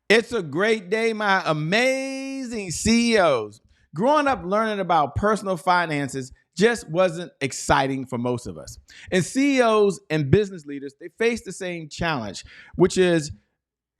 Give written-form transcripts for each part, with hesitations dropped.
It's a great day, my amazing CEOs. Growing up learning about personal finances just wasn't exciting for most of us. And CEOs and business leaders, they face the same challenge, which is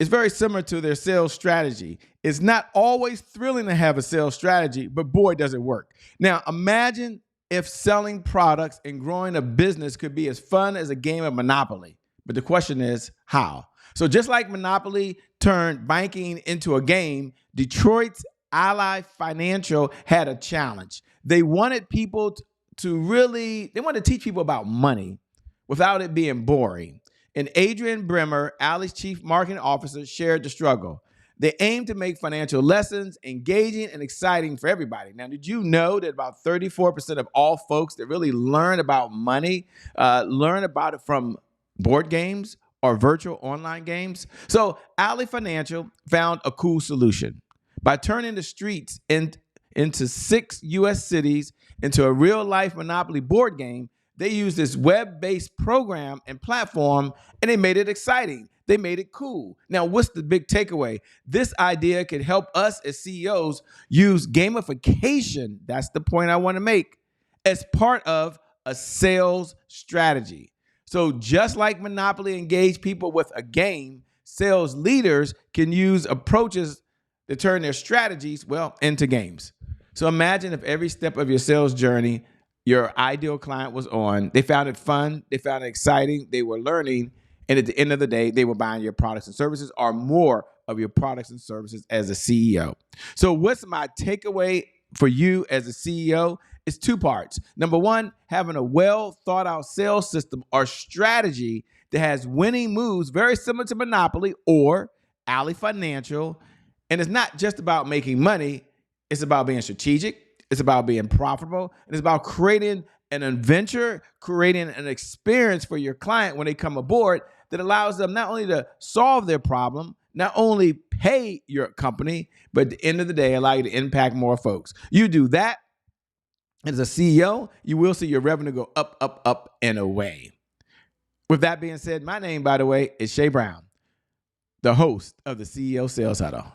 it's very similar to their sales strategy. It's not always thrilling to have a sales strategy, but boy, does it work. Now, imagine if selling products and growing a business could be as fun as a game of Monopoly. But the question is, how? So just like Monopoly turned banking into a game, Detroit's Ally Financial had a challenge. They wanted people they wanted to teach people about money without it being boring. And Andrea Brimmer, Ally's chief marketing officer, shared the struggle. They aim to make financial lessons engaging and exciting for everybody. Now, did you know that about 34% of all folks that really learn about money learn about it from board games or virtual online games? So Ally Financial found a cool solution. By turning the streets into 6 U.S. cities into a real-life Monopoly board game, they used this web-based program and platform, and they made it exciting. They made it cool. Now, what's the big takeaway? This idea could help us as CEOs use gamification, that's the point I want to make, as part of a sales strategy. So just like Monopoly engaged people with a game, sales leaders can use approaches to turn their strategies, into games. So imagine if every step of your sales journey your ideal client was on. They found it fun. They found it exciting. They were learning. And at the end of the day, they were buying your products and services or more of your products and services as a CEO. So what's my takeaway for you as a CEO? It's 2 parts. Number 1, having a well thought out sales system or strategy that has winning moves very similar to Monopoly or Ally Financial. And it's not just about making money. It's about being strategic. It's about being profitable. And it's about creating an adventure, creating an experience for your client when they come aboard that allows them not only to solve their problem, not only pay your company, but at the end of the day, allow you to impact more folks. You do that as a CEO, you will see your revenue go up, up, up, and away. With that being said, my name, by the way, is Shay Brown, the host of the CEO Sales Huddle.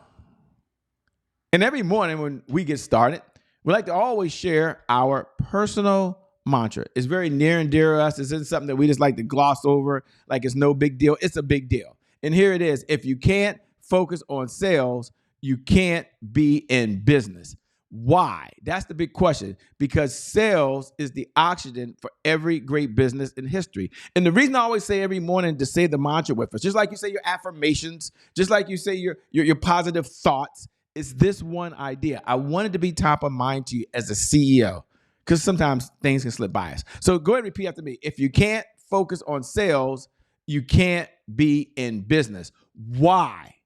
And every morning when we get started, we like to always share our personal mantra. It's very near and dear to us. This isn't something that we just like to gloss over like it's no big deal. It's a big deal. And here it is. If you can't focus on sales, you can't be in business. Why? That's the big question. Because sales is the oxygen for every great business in history. And the reason I always say every morning to say the mantra with us, just like you say your affirmations, just like you say your positive thoughts, is this one idea. I wanted to be top of mind to you as a CEO because sometimes things can slip by us. So go ahead and repeat after me. If you can't focus on sales, you can't be in business. Why?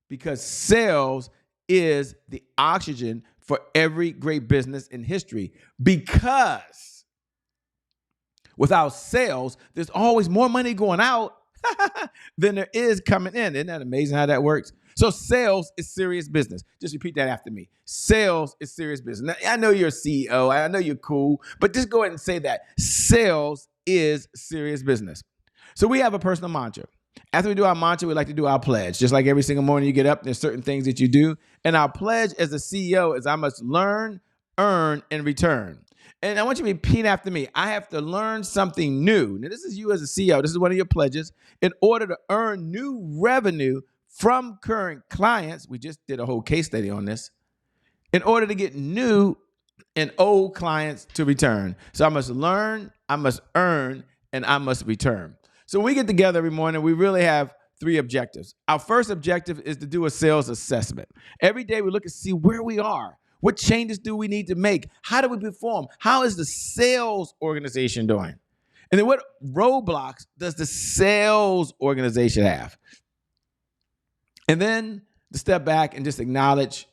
Because sales is the oxygen for every great business in history. Because without sales, there's always more money going out than there is coming in. Isn't that amazing how that works? So sales is serious business. Just repeat that after me. Sales is serious business. Now, I know you're a CEO. I know you're cool, but just go ahead and say that. Sales is serious business. So we have a personal mantra. After we do our mantra, we like to do our pledge. Just like every single morning you get up, there's certain things that you do. And our pledge as a CEO is I must learn, earn, and return. And I want you to repeat after me. I have to learn something new. Now, this is you as a CEO. This is one of your pledges. In order to earn new revenue from current clients, we just did a whole case study on this, in order to get new and old clients to return. So I must learn, I must earn, and I must return. So when we get together every morning, we really have 3 objectives. Our first objective is to do a sales assessment. Every day we look and see where we are. What changes do we need to make? How do we perform? How is the sales organization doing? And then what roadblocks does the sales organization have? And then to step back and just acknowledge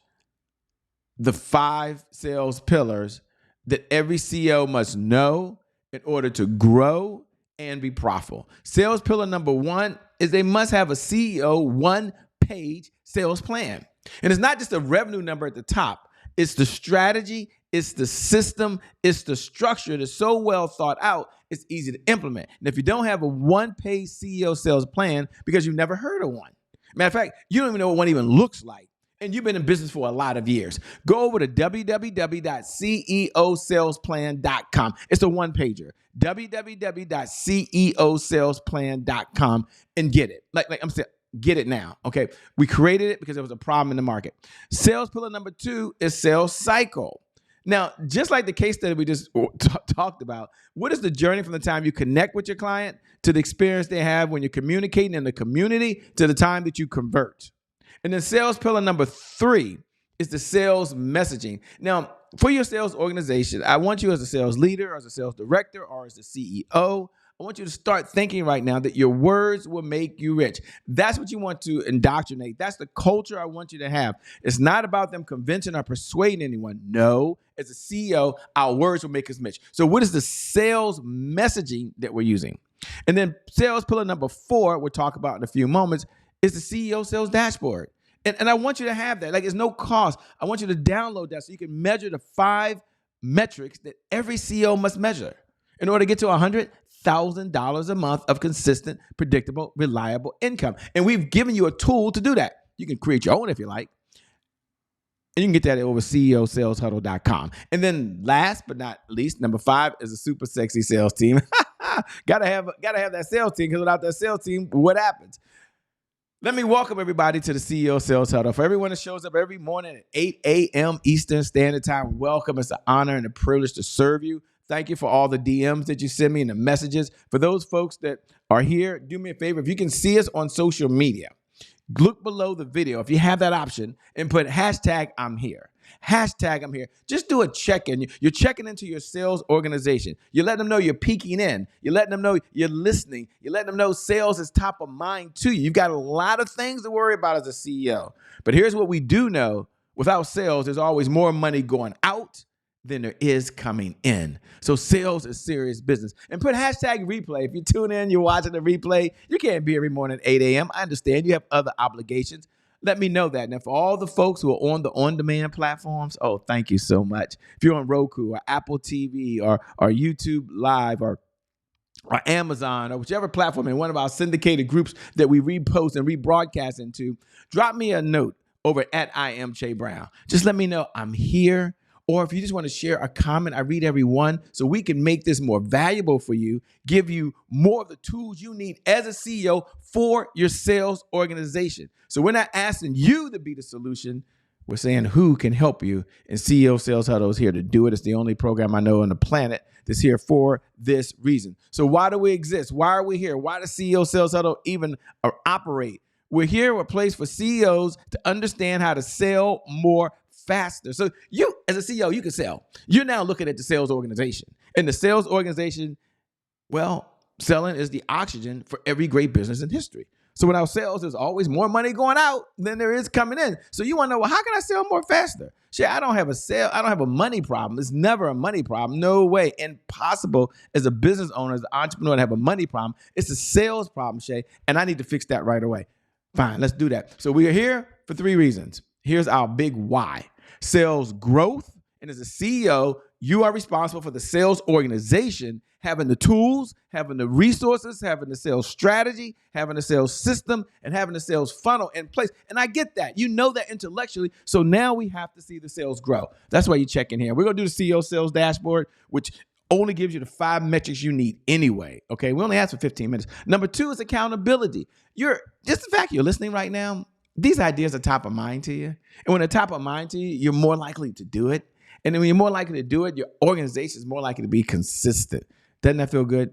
the 5 sales pillars that every CEO must know in order to grow and be profitable. Sales pillar number 1 is they must have a CEO 1-page sales plan. And it's not just a revenue number at the top. It's the strategy, it's the system, it's the structure that's so well thought out, it's easy to implement. And if you don't have a 1-page CEO sales plan because you've never heard of one, Matter of fact, you don't even know what one even looks like. And you've been in business for a lot of years. Go over to www.ceosalesplan.com. It's a one-pager. www.ceosalesplan.com and get it. Like I'm saying, get it now. Okay. We created it because there was a problem in the market. Sales pillar number 2 is sales cycle. Now, just like the case study we just talked about, what is the journey from the time you connect with your client to the experience they have when you're communicating in the community to the time that you convert? And then sales pillar number 3 is the sales messaging. Now, for your sales organization, I want you as a sales leader, or as a sales director, or as a CEO, I want you to start thinking right now that your words will make you rich. That's what you want to indoctrinate. That's the culture I want you to have. It's not about them convincing or persuading anyone. No, as a CEO, our words will make us rich. So what is the sales messaging that we're using? And then sales pillar number 4, we'll talk about in a few moments, is the CEO sales dashboard. And I want you to have that. Like, it's no cost. I want you to download that so you can measure the 5 metrics that every CEO must measure in order to get to $100,000 a month of consistent, predictable, reliable income. And we've given you a tool to do that. You can create your own if you like. And you can get that over ceosaleshuddle.com. And then last but not least, number 5 is a super sexy sales team. gotta have that sales team, because without that sales team, what happens? Let me welcome everybody to the CEO Sales Huddle. For everyone that shows up every morning at 8 a.m. Eastern Standard Time, welcome. It's an honor and a privilege to serve you. Thank you for all the DMs that you send me and the messages. For those folks that are here, do me a favor. If you can see us on social media, look below the video, if you have that option, and put hashtag I'm here. Hashtag I'm here. Just do a check-in. You're checking into your sales organization. You're letting them know you're peeking in. You're letting them know you're listening. You're letting them know sales is top of mind to you. You've got a lot of things to worry about as a CEO. But here's what we do know. Without sales, there's always more money going out than there is coming in. So sales is serious business. And put hashtag replay. If you tune in, you're watching the replay, you can't be every morning at 8 a.m. I understand you have other obligations. Let me know that. And for all the folks who are on the on-demand platforms, oh, thank you so much. If you're on Roku or Apple TV or YouTube Live or Amazon or whichever platform in one of our syndicated groups that we repost and rebroadcast into, drop me a note over at I am Che Brown. Just let me know I'm here. Or if you just want to share a comment, I read every one so we can make this more valuable for you, give you more of the tools you need as a CEO for your sales organization. So we're not asking you to be the solution. We're saying who can help you, and CEO Sales Huddle is here to do it. It's the only program I know on the planet that's here for this reason. So why do we exist? Why are we here? Why does CEO Sales Huddle even operate? We're here, a place for CEOs to understand how to sell more faster. So you, as a CEO, you can sell. You're now looking at the sales organization. And the sales organization, well, selling is the oxygen for every great business in history. So without sales, there's always more money going out than there is coming in. So you want to know, well, how can I sell more faster? Shit, I don't have a money problem. It's never a money problem. No way. Impossible as a business owner, as an entrepreneur to have a money problem. It's a sales problem, Shay, and I need to fix that right away. Fine, let's do that. So we are here for 3 reasons. Here's our big why. Sales growth. And as a CEO, you are responsible for the sales organization having the tools, having the resources, having the sales strategy, having the sales system, and having the sales funnel in place. And I get that. You know that intellectually. So now we have to see the sales grow. That's why you check in here. We're going to do the CEO sales dashboard, which only gives you the 5 metrics you need anyway. Okay, we only ask for 15 minutes. Number 2 is accountability. Just the fact you're listening right now, these ideas are top of mind to you. And when they're top of mind to you, you're more likely to do it. And then when you're more likely to do it, your organization is more likely to be consistent. Doesn't that feel good?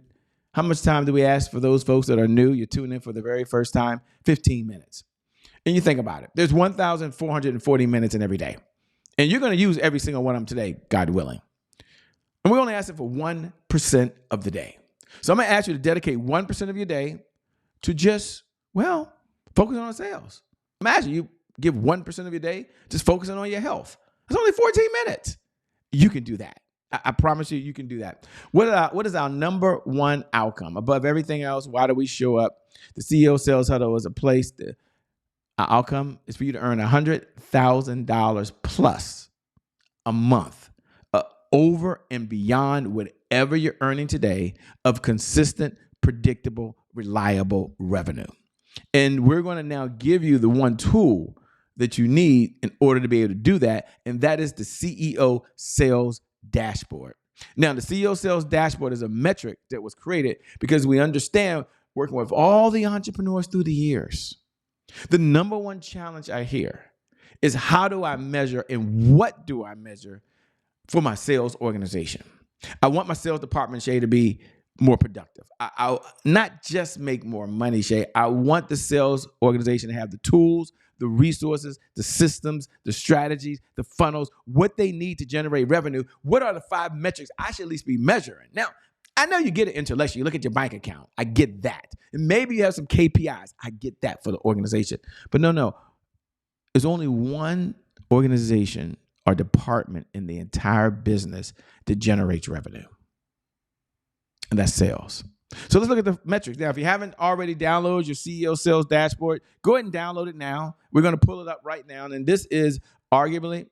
How much time do we ask for those folks that are new? You're tuning in for the very first time, 15 minutes. And you think about it. There's 1,440 minutes in every day. And you're going to use every single one of them today, God willing. And we're only asking for 1% of the day. So I'm going to ask you to dedicate 1% of your day to just, focus on sales. Imagine you give 1% of your day just focusing on your health. It's only 14 minutes. You can do that. I promise you can do that. What is our number 1 outcome? Above everything else, why do we show up? The CEO Sales Huddle is a place our outcome is for you to earn $100,000 plus a month, over and beyond whatever you're earning today of consistent, predictable, reliable revenue. And we're going to now give you the one tool that you need in order to be able to do that. And that is the CEO Sales Dashboard. Now, the CEO Sales Dashboard is a metric that was created because we understand, working with all the entrepreneurs through the years, the number one challenge I hear is, how do I measure and what do I measure for my sales organization? I want my sales department, Shay, to be more productive. I not just make more money, Shay. I want the sales organization to have the tools, the resources, the systems, the strategies, the funnels, what they need to generate revenue. What are the 5 metrics I should at least be measuring? Now, I know you get it intellectually. You look at your bank account. I get that. And maybe you have some KPIs. I get that for the organization. But no. There's only one organization or department in the entire business that generates revenue. And that's sales. So let's look at the metrics. Now, if you haven't already downloaded your CEO Sales Dashboard, go ahead and download it now. We're going to pull it up right now. And this is arguably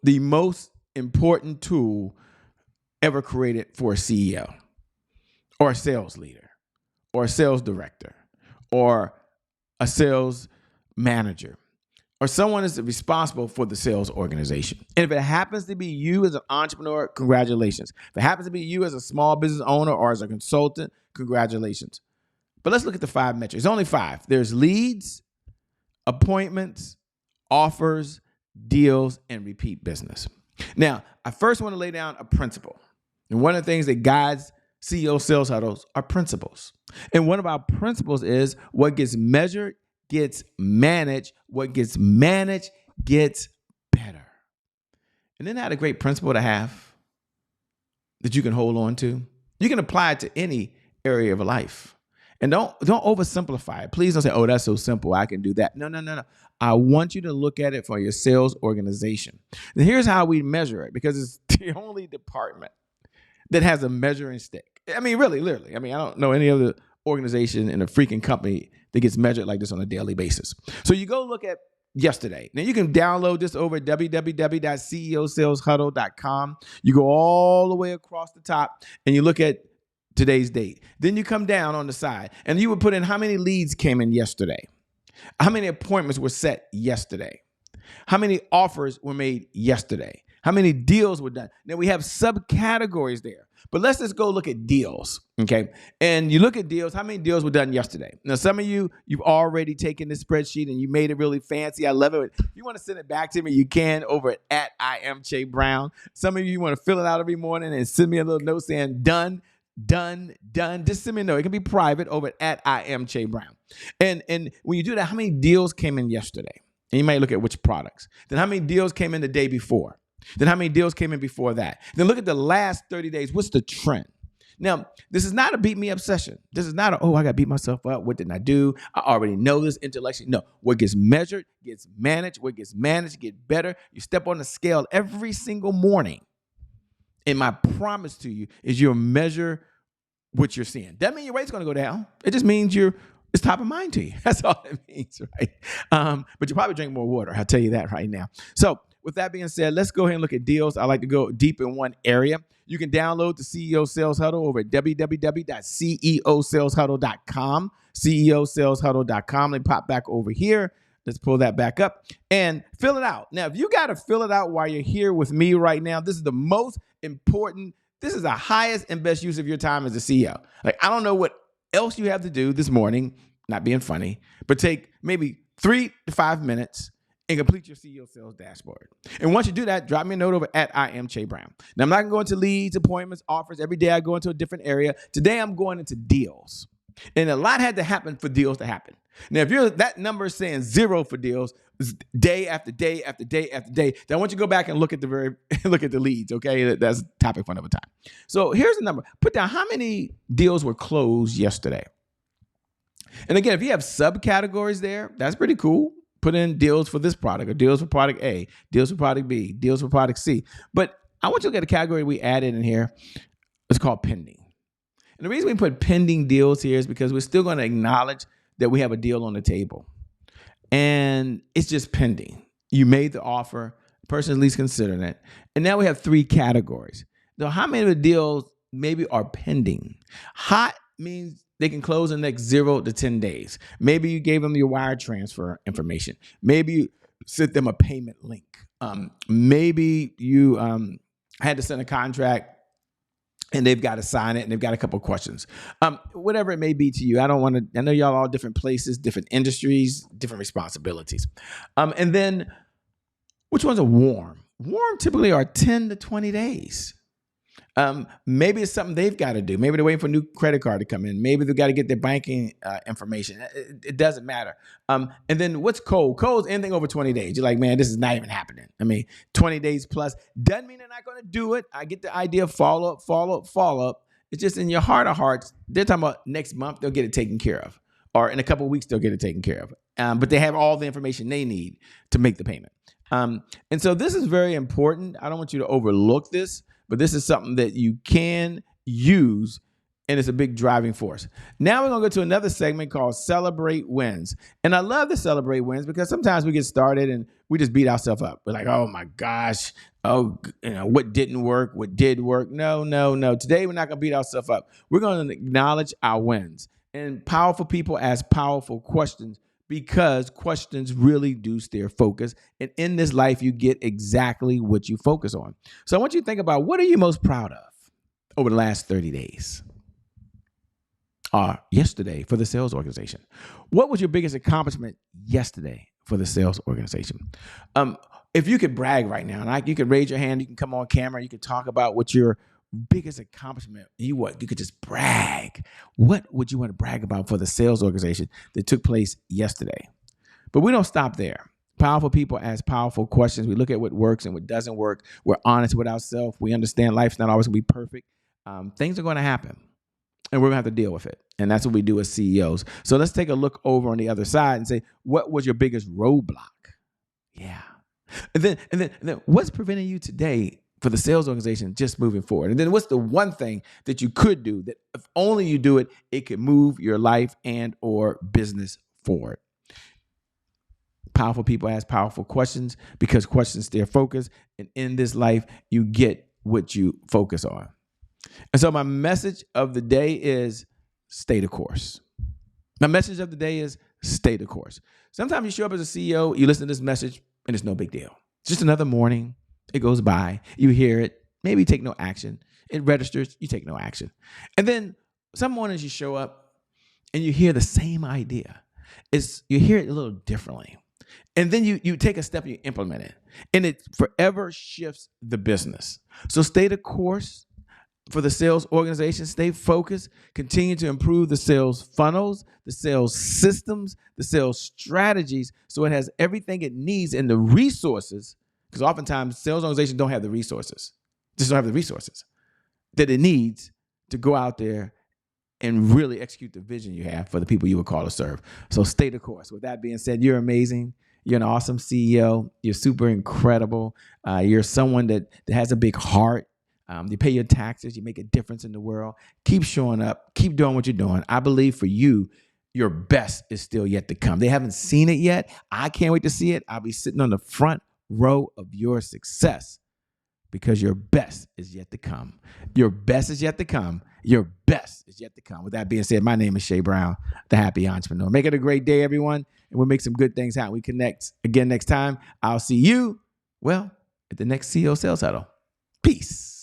the most important tool ever created for a CEO or a sales leader or a sales director or a sales manager or someone that's responsible for the sales organization. And if it happens to be you as an entrepreneur, congratulations. If it happens to be you as a small business owner or as a consultant, congratulations. But let's look at the 5 metrics. There's only 5. There's leads, appointments, offers, deals, and repeat business. Now, I first want to lay down a principle. And one of the things that guides CEO sales huddles are principles. And one of our principles is, what gets measured gets managed. What gets managed gets better. And isn't that a great principle to have that you can hold on to? You can apply it to any area of life. And don't oversimplify it. Please don't say, oh, that's so simple, I can do that. No. I want you to look at it for your sales organization. And here's how we measure it, because it's the only department that has a measuring stick. I mean, really, literally. I mean, I don't know any other organization in a freaking company that gets measured like this on a daily basis. So you go look at yesterday. Now, you can download this over at www.ceosaleshuddle.com. You go all the way across the top and you look at today's date. Then you come down on the side and you would put in how many leads came in yesterday, how many appointments were set yesterday, how many offers were made yesterday, how many deals were done. Now, we have subcategories there, but let's just go look at deals, okay? And you look at deals, how many deals were done yesterday? Now, some of you've already taken this spreadsheet and you made it really fancy. I love it. If you want to send it back to me, you can over at I am Che Brown. Some of you want to fill it out every morning and send me a little note saying done. Just send me a note. It can be private over at I am Che Brown. And when you do that, how many deals came in yesterday? And you might look at which products. Then how many deals came in the day before? Then how many deals came in before that? Then look at the last 30 days. What's the trend? Now, this is not a beat me up session. This is not I got to beat myself up. What didn't I do? I already know this intellectually. No, what gets measured gets managed. What gets managed gets better. You step on the scale every single morning. And my promise to you is you'll measure what you're seeing. That means your rate's going to go down. It just means it's top of mind to you. That's all it means, right? But you'll probably drink more water. I'll tell you that right now. So with that being said, let's go ahead and look at deals. I like to go deep in one area. You can download the CEO Sales Huddle over at www.ceosaleshuddle.com, ceosaleshuddle.com. Let me pop back over here. Let's pull that back up and fill it out. Now, if you got to fill it out while you're here with me right now, this is the most important. This is the highest and best use of your time as a CEO. Like, I don't know what else you have to do this morning, not being funny, but take maybe 3 to 5 minutes and complete your CEO Sales Dashboard. And once you do that, drop me a note over at I am Che Brown. Now, I'm not going to go into leads, appointments, offers. Every day I go into a different area. Today, I'm going into deals. And a lot had to happen for deals to happen. Now, if that number is saying 0 for deals, day after day after day after day, then I want you to go back and look at the leads, okay? That's a topic for another time. So here's the number. Put down how many deals were closed yesterday. And again, if you have subcategories there, that's pretty cool. Put in deals for this product or deals for product A, deals for product B, deals for product C. But I want you to look at a category we added in here. It's called pending. And the reason we put pending deals here is because we're still going to acknowledge that we have a deal on the table. And it's just pending. You made the offer, the person at least considering it. And now we have 3 categories. Now, how many of the deals maybe are pending? Hot means they can close in the next 0 to 10 days. Maybe you gave them your wire transfer information. Maybe you sent them a payment link. Maybe you had to send a contract and they've got to sign it and they've got a couple of questions. Whatever it may be to you. I know y'all all different places, different industries, different responsibilities. And then which ones are warm? Warm typically are 10 to 20 days. Maybe it's something they've got to do. Maybe they're waiting for a new credit card to come in. Maybe they've got to get their banking information. It doesn't matter. And then what's cold? Cold is anything over 20 days. You're like, man, this is not even happening. I mean, 20 days plus doesn't mean they're not going to do it. I get the idea of follow up. It's just in your heart of hearts. They're talking about next month, they'll get it taken care of. Or in a couple of weeks, they'll get it taken care of. But they have all the information they need to make the payment. And so this is very important. I don't want you to overlook this. But this is something that you can use, and it's a big driving force. Now we're going to go to another segment called Celebrate Wins. And I love to celebrate wins because sometimes we get started and we just beat ourselves up. We're like, oh, my gosh. Oh, what didn't work? What did work? No. Today, we're not going to beat ourselves up. We're going to acknowledge our wins. And powerful people ask powerful questions because questions really do steer focus. And in this life, you get exactly what you focus on. So I want you to think about, what are you most proud of over the last 30 days? Yesterday for the sales organization. What was your biggest accomplishment yesterday for the sales organization? If you could brag right now, you could raise your hand, you can come on camera, you could talk about what your biggest accomplishment, you could just brag. What would you want to brag about for the sales organization that took place yesterday? But we don't stop there. Powerful people ask powerful questions. We look at what works and what doesn't work. We're honest with ourselves. We understand life's not always going to be perfect. Things are going to happen, and we're going to have to deal with it. And that's what we do as CEOs. So let's take a look over on the other side and say, what was your biggest roadblock? Yeah. And then what's preventing you today for the sales organization just moving forward? And then what's the one thing that you could do that if only you do it, it could move your life and or business forward? Powerful people ask powerful questions because questions steer focus. And in this life, you get what you focus on. And so my message of the day is stay the course. My message of the day is stay the course. Sometimes you show up as a CEO, you listen to this message, and it's no big deal. It's just another morning. It goes by. You hear it. Maybe you take no action. It registers. You take no action. And then some mornings you show up and you hear the same idea. You hear it a little differently. And then you take a step and you implement it. And it forever shifts the business. So stay the course for the sales organization. Stay focused. Continue to improve the sales funnels, the sales systems, the sales strategies, so it has everything it needs and the resources. Because oftentimes sales organizations don't have the resources, just don't have the resources that it needs to go out there and really execute the vision you have for the people you were called to serve. So stay the course. With that being said, you're amazing. You're an awesome CEO. You're super incredible. You're someone that has a big heart. You pay your taxes. You make a difference in the world. Keep showing up. Keep doing what you're doing. I believe for you, your best is still yet to come. They haven't seen it yet. I can't wait to see it. I'll be sitting on the front row of your success because your best is yet to come. Your best is yet to come. Your best is yet to come. With that being said, my name is Shay Brown, the Happy Entrepreneur. Make it a great day, everyone, and we'll make some good things happen. We connect again next time. I'll see you, at the next CEO Sales Huddle. Peace.